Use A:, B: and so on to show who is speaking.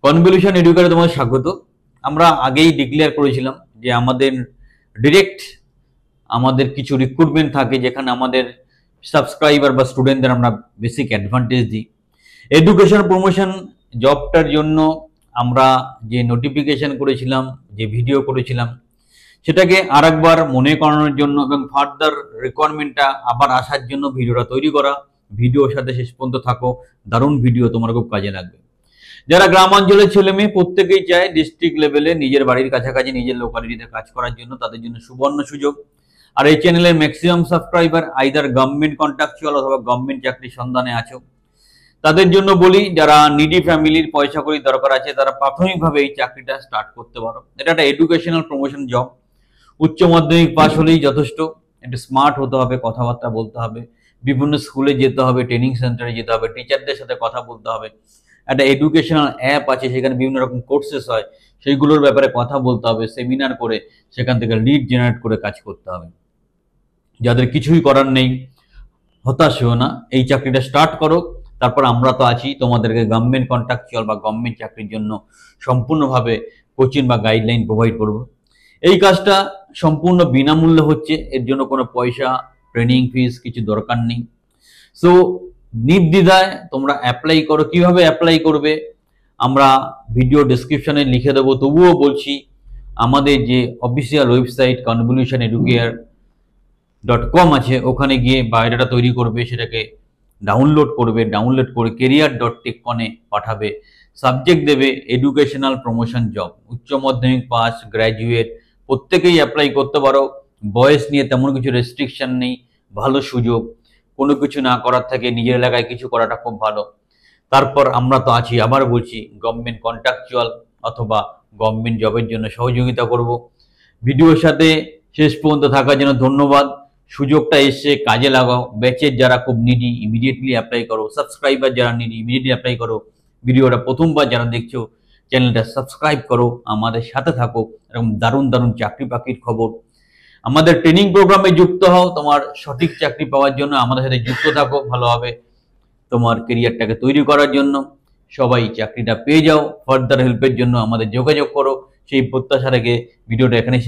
A: Convolution এডুকেটরে তোমাদের স্বাগত। আমরা আগেই ডিক্লেয়ার করেছিলাম যে আমাদের ডিরেক্ট আমাদের কিছু রিক্রুটমেন্ট থাকে যেখানে আমাদের সাবস্ক্রাইবার বা স্টুডেন্টদের আমরা বেসিক অ্যাডভান্টেজ দিই। এডুকেশন প্রমোশন জবটার জন্য আমরা যে নোটিফিকেশন করেছিলাম, যে ভিডিও করেছিলাম, সেটাকে আরেকবার মনে করানোর জন্য এবং ফার্দার রিকোয়ারমেন্টটা আবার আসার জন্য ভিডিওটা তৈরি করা। ভিডিওর সাথে শেষ পর্যন্ত থাকো, দারুণ ভিডিও, তোমার খুব কাজে লাগবে। যারা গ্রাম অঞ্চলের ছেলে মেয়ে প্রত্যেকেই চায় ডিস্ট্রিক্ট লেভেলে নিজের বাড়ির কাছাকাছি নিজের লোকালিটিতে কাজ করার জন্য, তাদের জন্য সুবর্ণ সুযোগ। আর এই চ্যানেলের maximum subscriber either government contractual অথবা গভর্নমেন্ট চাকরির সন্ধানে আছো। তাদের জন্য বলি, যারা নিডি ফ্যামিলির পয়সা কড়ি দরকার আছে তারা প্রাথমিকভাবে এই চাকরিটা স্টার্ট করতে পারো। এটা একটা এডুকেশনাল প্রমোশন জব। উচ্চ মাধ্যমিক পাস হলেই যথেষ্ট। একটু স্মার্ট হতে হবে, কথাবার্তা বলতে হবে, বিভিন্ন স্কুলে যেতে হবে, ট্রেনিং সেন্টারে যেতে হবে, টিচারদের সাথে কথা বলতে হবে। একটা এডুকেশনাল অ্যাপ আছে, সেখানে বিভিন্ন রকম কোর্সেস হয়, সেইগুলোর ব্যাপারে কথা বলতে হবে, সেমিনার করে সেখান থেকে লিড জেনারেট করে কাজ করতে হবে। যাদের কিছুই করার নেই, হতাশ হও না, এই চাকরিটা স্টার্ট করো। তারপর আমরা তো আছি, তোমাদেরকে গভর্নমেন্ট কন্ট্রাকচুয়াল বা গভর্নমেন্ট চাকরির জন্য সম্পূর্ণভাবে কোচিং বা গাইডলাইন প্রোভাইড করব। এই কাজটা সম্পূর্ণ বিনামূল্যে হচ্ছে, এর জন্য কোনো পয়সা, ট্রেনিং ফিস কিছু দরকার নেই। সো নির্দ্বিধায় তোমরা অ্যাপ্লাই করো। কিভাবে অ্যাপ্লাই করবে আমরা ভিডিও ডেসক্রিপশনে লিখে দেবো, তবুও বলছি আমাদের যে অফিসিয়াল ওয়েবসাইট convolutioneducare.com আছে, ওখানে গিয়ে বায়োডাটা তৈরি করবে, সেটাকে ডাউনলোড করবে, ডাউনলোড করে career.techcon-এ পাঠাবে। সাবজেক্ট দেবে এডুকেশনাল প্রমোশন জব। উচ্চ মাধ্যমিক পাস, গ্র্যাজুয়েট প্রত্যেকেই অ্যাপ্লাই করতে পারো। বয়স নিয়ে তেমন কিছু রেস্ট্রিকশন নেই, ভালো সুযোগ। কোনো কিছু না করার থেকে নিজের এলাকায় কিছু করাটা খুব ভালো। তারপর আমরা তো আছি, আবার বলছি, গভর্নমেন্ট কন্ট্রাকচুয়াল অথবা গভর্নমেন্ট জবের জন্য সহযোগিতা করব। ভিডিওর সাথে শেষ পর্যন্ত থাকার জন্য ধন্যবাদ। সুযোগটা এসে কাজে লাগাও। ব্যাচের যারা খুব নিডি ইমিডিয়েটলি অ্যাপ্লাই করো, সাবস্ক্রাইবার যারা নিডি ইমিডিয়েটলি অ্যাপ্লাই করো। ভিডিওটা প্রথমবার যারা দেখছো চ্যানেলটা সাবস্ক্রাইব করো, আমাদের সাথে থাকো। এরকম দারুণ দারুণ চাকরি বাকরির খবর, আমাদের ট্রেনিং প্রোগ্রামে যুক্ত হও। তোমার সঠিক চাকরি পাওয়ার জন্য আমাদের সাথে যুক্ত থাকো, ভালোভাবে তোমার কেরিয়ারটাকে তৈরি করার জন্য। সবাই চাকরিটা পেয়ে যাও। ফার্দার হেল্পের জন্য আমাদের যোগাযোগ করো, সেই প্রত্যাশা রেখে ভিডিওটা এখানে